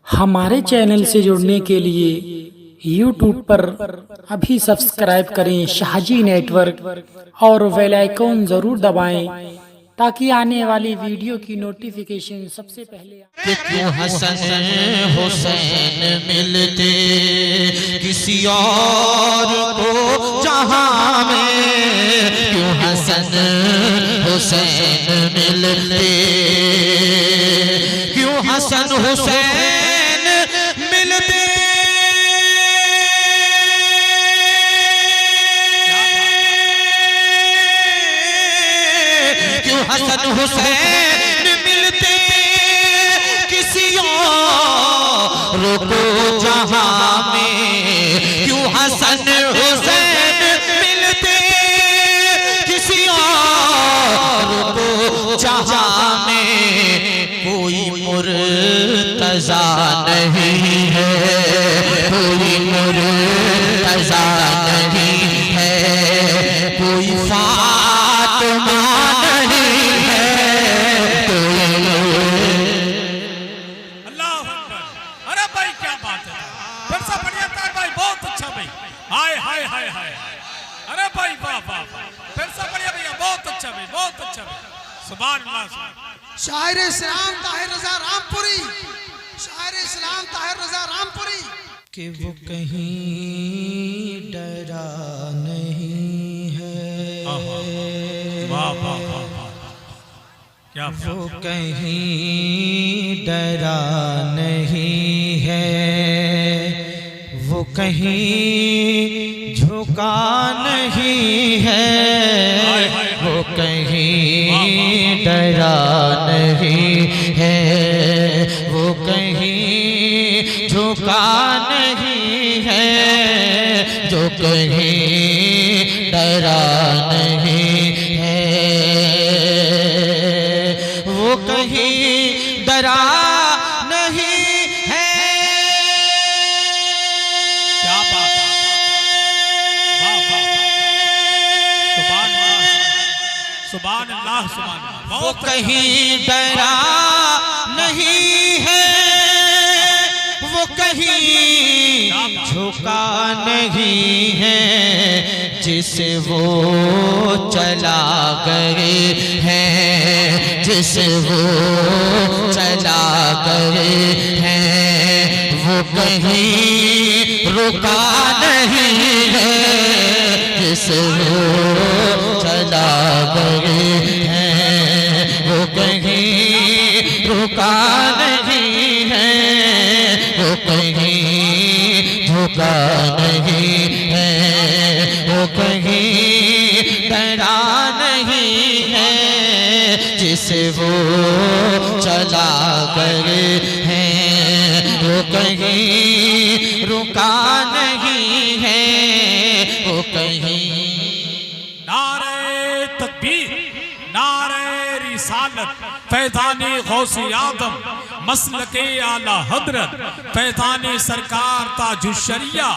हमारे चैनल से जुड़ने के लिए YouTube पर अभी सब्सक्राइब करें शाहजी नेटवर्क और बेल आइकन ज़रूर दबाएं ताकि आने वाली वीडियो की नोटिफिकेशन सबसे पहले क्यों हसन हुसैन मिलते किसी और को जहां में, क्यों हसन हुसैन मिलते, क्यों हसन हुसैन मिलते, क्यों हसन हुसैन मिलते किसी और को जहां में, क्यों हसन हुसैन मिलते किसी और को जहां में। कोई मुर्तज़ा नहीं है, कोई मुर्तज़ा नहीं है, कोई फातिमा नहीं है, अल्लाह अकबर। अरे भाई क्या बात है, फिर से बढ़िया तार भाई, बहुत अच्छा भाई। हाय हाय हाय हाय, अरे भाई वाह वाह, फिर से बढ़िया भैया, बहुत अच्छा भाई, बहुत अच्छा भाई। सुभान अल्लाह। शायर इस्लाम ताहिर रज़ा रामपुरी, शायर इस्लाम ताहिर रज़ा रामपुरी। कि वो कहीं डरा नहीं है, वाह वाह वाह वाह, क्या वो कहीं डरा नहीं है, वो कहीं झुका नहीं है, वो कहीं डरा नहीं है, वो कहीं झुका नहीं है, जो कहीं डरा नहीं है, वो कहीं डरा नहीं है। क्या बात है, वाह वाह, सुभान अल्लाह, सुभान अल्लाह, सुभान अल्लाह। वो कहीं डरा नहीं है, वो कहीं झुका नहीं है, जिसे वो चला गए हैं, जिसे वो चला गए हैं, वो कहीं रुका नहीं है, जिसे वो चला गए हैं, वो कहीं रुका नहीं है, वो कहीं झुका नहीं है, वो कहीं डरा नहीं है, जिसे वो चला गए हैं, वो कहीं रुका नहीं है, वो कहीं। नारे तकबीर, नारे रिसालत, फैज़ाने गौसे आदम, मसलके आला हजरत, फैज़ाने सरकार ताजुश्शरिया,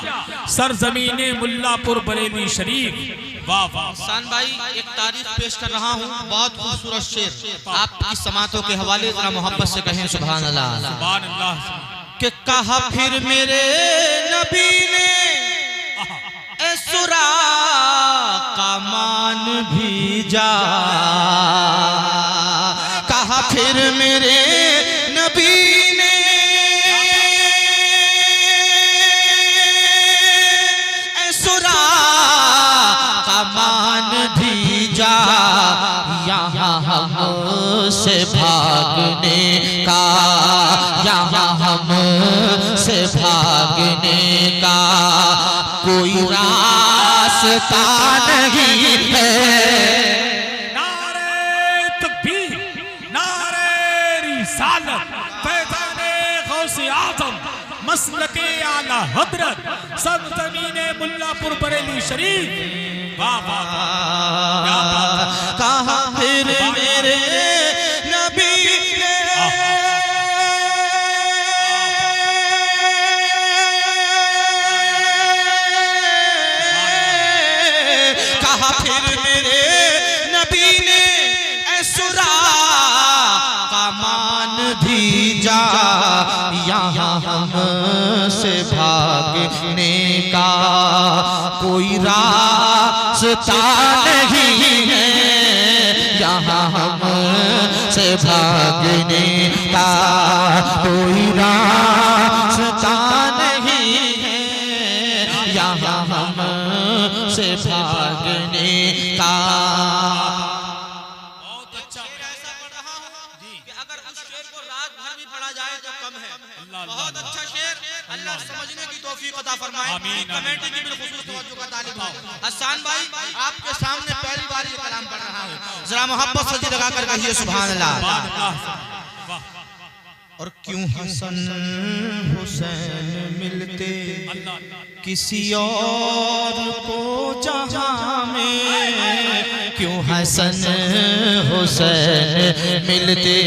सरजमीने मुल्लापुर बरेली शरीफ। वाह वाह। सान भाई, एक तारीफ पेश कर रहा हूँ, बहुत खूबसूरत शेर, आपकी समातों के हवाले जरा मोहब्बत से कहें सुभान अल्लाह। सुभान अल्लाह। कि कहा फिर मेरे नबी ने ए सुरा का मान भी जा, कहा फिर मेरे नबी ने ए सुरा का मान भी जा, यहाँ हमसे भागने का, यहाँ हमसे भागने का कोई रास्ता नहीं है। नारे तकबीर, नारे रिसालत, फैज़ाने गौसे आज़म, मसलके आला हजरत, सरज़मीने मुल्लापुर बरेली शरीफ। वाह वाह वाह, क्या बात है। कहा फिर मेरे नबी ने कहा फिर मेरे नबी ने ऐ सुरा का मान भी जा, यहाँ हमसे भागने का कोई रास्ता नहीं है, यहाँ हमसे भागने का कोई रास्ता नहीं है, यहाँ हमसे भागने का। बहुत अच्छा ऐसा पढ़ रहा हूं कि अगर उस शेर को रात भर भी पढ़ा जाए तो कम है। बहुत अच्छा शेर, अल्लाह समझने की तौफीक अता फरमाए। कमेटी की बिलखुसूस तवज्जो का तालिब हो। हसन भाई आपके सामने पहली बार ये कलाम पढ़ रहा हूं, जरा मोहब्बत से जी लगाकर कहिए सुभान अल्लाह। और क्यों हसन हुसैन मिलते किसी और को जहां में, क्यों हसन हुसैन मिलते।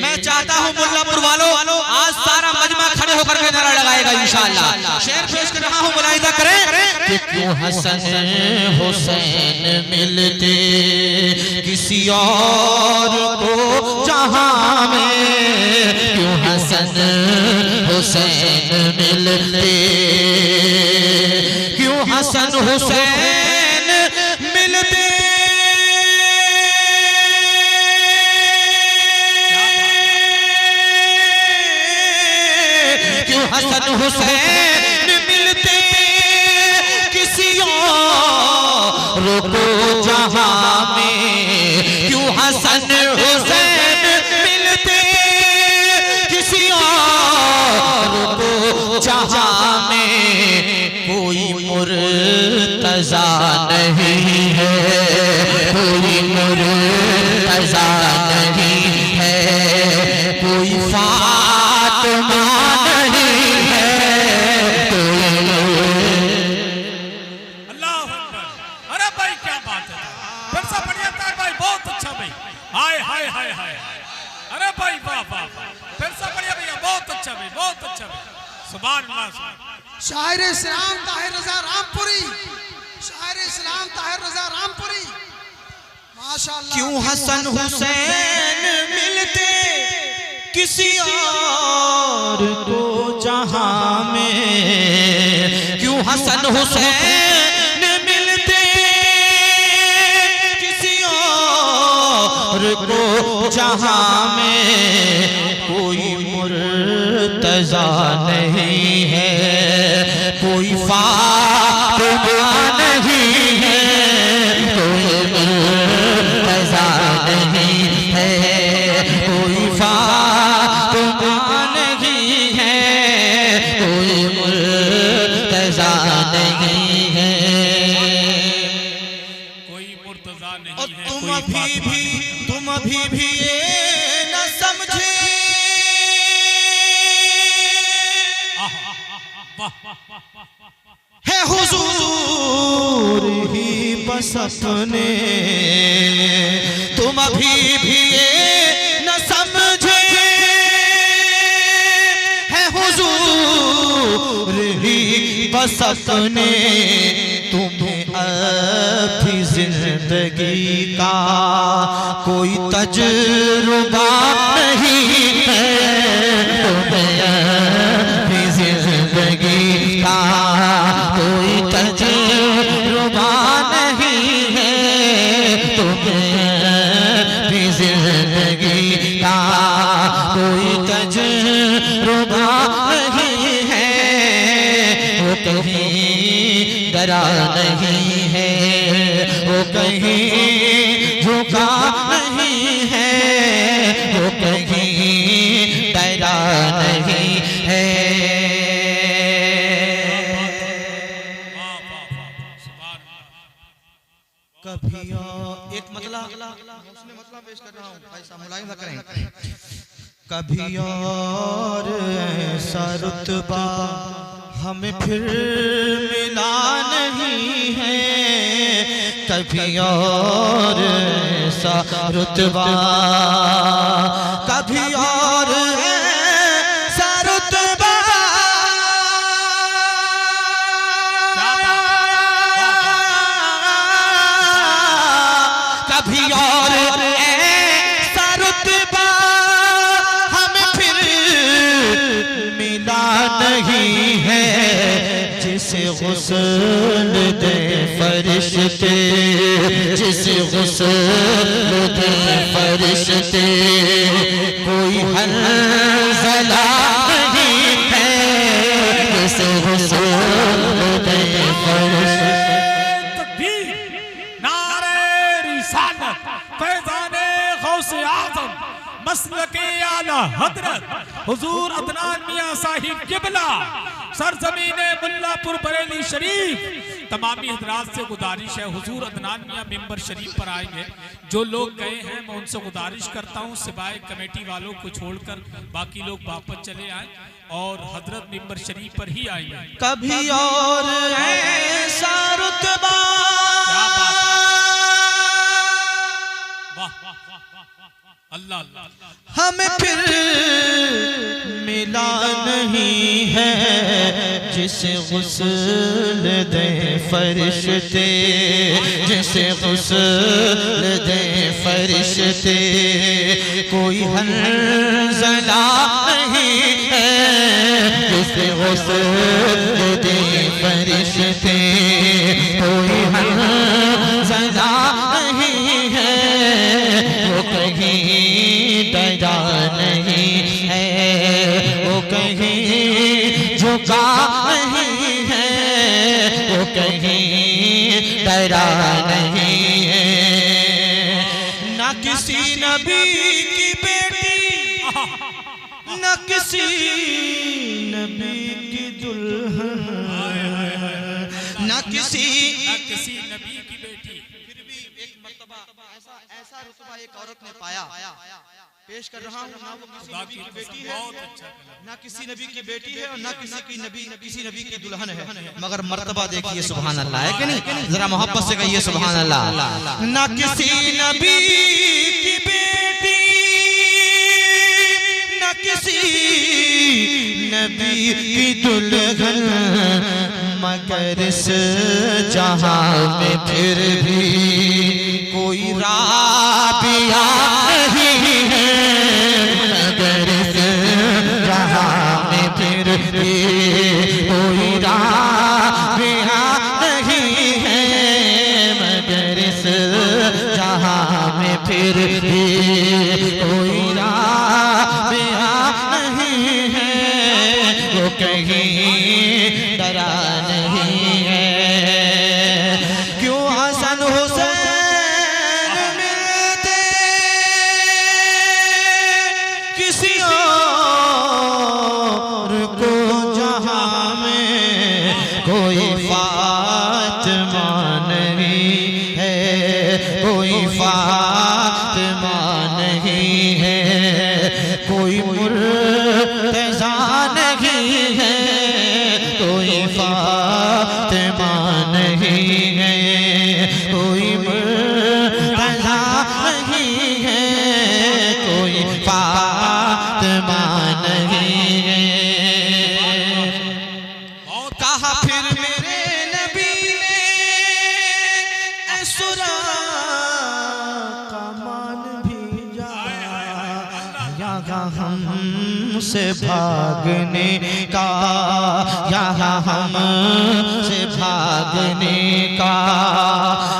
मैं चाहता हूं मुल्लापुर वालों आज सारा मजमा खड़े होकर के नारा लगाएगा इंशाअल्लाह। शेर पेश कर रहा हूं, मुलाहिजा करें कि क्यों हसन हुसैन मिलते किसी और को जहां में, क्यों हसन हुसैन मिलते, क्यों हसन हुसैन मिलते, क्यों हसन हुसैन मिलते किसी और को जहां में, क्यों हसन हुसैन मिलते किसी और को जहां में, कोई मुर्तज़ा नहीं है, कोई मुर्तज़ा नहीं है, कोई फातिमा नहीं है, अल्लाह अकबर। अरे भाई क्या बात है, फिर से बढ़िया तार भाई, बहुत अच्छा भाई। हाय हाय हाय हाय, अरे भाई वाह वाह, फिर से बढ़िया भैया, बहुत अच्छा भाई, बहुत अच्छा भाई। सुभान अल्लाह। शायर इस्लाम ताहिर रजा रामपुरी, शायर इस्लाम ताहिर रजा रामपुरी, माशाअल्लाह। क्यों हसन हुसैन मिलते किसी और को जहां में, क्यों हसन हुसैन मिलते किसी और को जहां में, कोई मुर्तज़ा नहीं है, कोई फातिमा नहीं है, कोई मुर्तज़ा नहीं है, कोई फातिमा नहीं है, कोई मुर्तज़ा नहीं है, कोई मुर्तज़ा नहीं और है, तुम कोई अभी भी ये न समझे, है हुजूर ही बस अपने, तुम अभी भी ये न समझे, है हुजूर ही बस अपने, तुम्हें अभी जिंदगी का कोई तजुर्बा नहीं है, तुम्हें अभी जिंदगी का कोई तजुर्बा नहीं है, तुम्हें अभी जिंदगी का कोई तजुर्बा नहीं है, वो कहीं डरा नहीं है, वो कहीं झुका नहीं है, वो कहीं डरा नहीं है। कभी एक मतलब पेश कर रहा हूँ, ऐसा मुलाहिजा करें। कभी और ऐसा रुतबा हमें फिर मिला नहीं है, कभी और ऐसा रुतबा, कभी और ऐसा रुतबा, कभी और ऐसा रुतबा हमें फिर गुस्ल दे फरिश्ते, जिसे गुस्ल दे फरिश्ते, कोई हंज़ला नहीं है जिसे गुस्ल दे फरिश्ते। तकबीर, नारे रिसालत, फैज़ाने गौसे आज़म, मसलके आला हज़रत हुजूर अदनान मियां साहिब किबला, सरजमीने मुल्लापुर बरेली शरीफ। तमामी हजरात से गुजारिश है, हुजूर अदनान मियां मिंबर शरीफ पर आएंगे। जो लोग गए हैं मैं उनसे गुजारिश करता हूँ सिवाय कमेटी वालों को छोड़कर बाकी लोग वापस चले आए और हजरत मिंबर शरीफ पर ही आएंगे। कभी और ऐसा रुतबा, क्या बात है, वाह अल्लाह अल्लाह, हमें फिर मिला नहीं है जिसे गुस्ल दे फरिश्ते, जिसे गुस्ल दे फरिश्ते, कोई हंज़ला नहीं है जिसे गुस्ल दे फरिश्ते, कोई हंज़ला नहीं है, वो कहीं डरा नहीं है, वो कहीं झुका नहीं है, वो कहीं डरा नहीं है। ना किसी नबी की बेटी, ना किसी नबी की दुल्हन, ना किसी नबी की बेटी, फिर भी एक मर्तबा ऐसा रुतबा एक औरत ने पाया। पेश कर रहा हूँ, ना वो किसी नबी की बेटी है, ना किसी नबी की बेटी है, और ना किसी नबी की दुल्हन है, मगर मर्तबा देखिए सुभान अल्लाह है कि नहीं? जरा मोहब्बत से कहिए सुभान अल्लाह। ना किसी नबी की बेटी, ना किसी नबी की दुल्हन, मगर इस जहां में फिर भी कोई राबिया नहीं है, मगर इस जहां में फिर भी कोई राबिया नहीं है, मगर इस जहां में फिर भी कोई राबिया नहीं है, वो कहीं डरा नहीं है। क्यों हसन हुसैन मिलते किसी और को जहां में, कोई फातिमा नहीं है, कोई फातिमा नहीं है, कोई मुर्तज़ा नहीं है, कोई फातिमा नहीं है, कोई मुर्तज़ा नहीं है, कोई फातिमा नहीं है। कहा फिर मेरे नबी ने सुरा का मान भेजा, यहाँ हमसे भागने का, यहाँ हमसे भागने का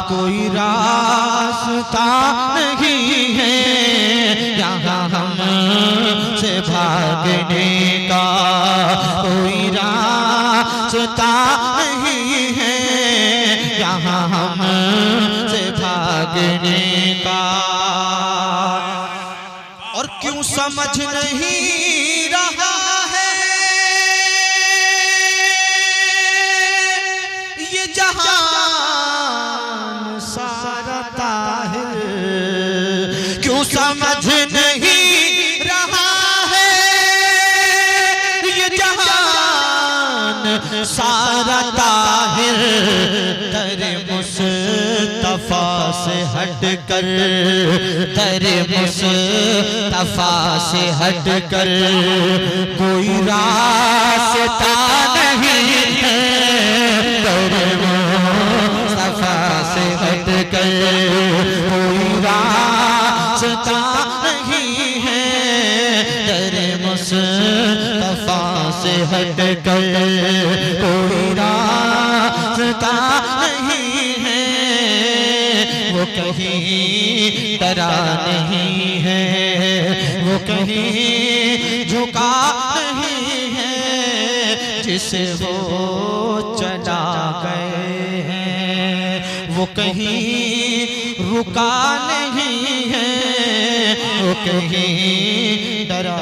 कोई रास्ता नहीं है, यहाँ हमसे भागने का कोई रास्ता नहीं है, यहाँ हमसे भागने का। और क्यों समझ नहीं रहा है ये जहान सारा ताहिर, क्यों समझ नहीं रहा है ये जहान सारा ताहिर, तेरे मुस्तफा से हट कर, तेरे मुस्तफा से हट कर कोई रास्ता नहीं है, तेरे मुस्तफा से हट कर कोई रास्ता नहीं है, तेरे मुस्तफा से हट कर कोई रास्ता रुका नहीं है, वो कहीं डरा नहीं है, वो कहीं झुका नहीं है, जिसे वो चला गए हैं, वो कहीं रुका नहीं है, वो कहीं डरा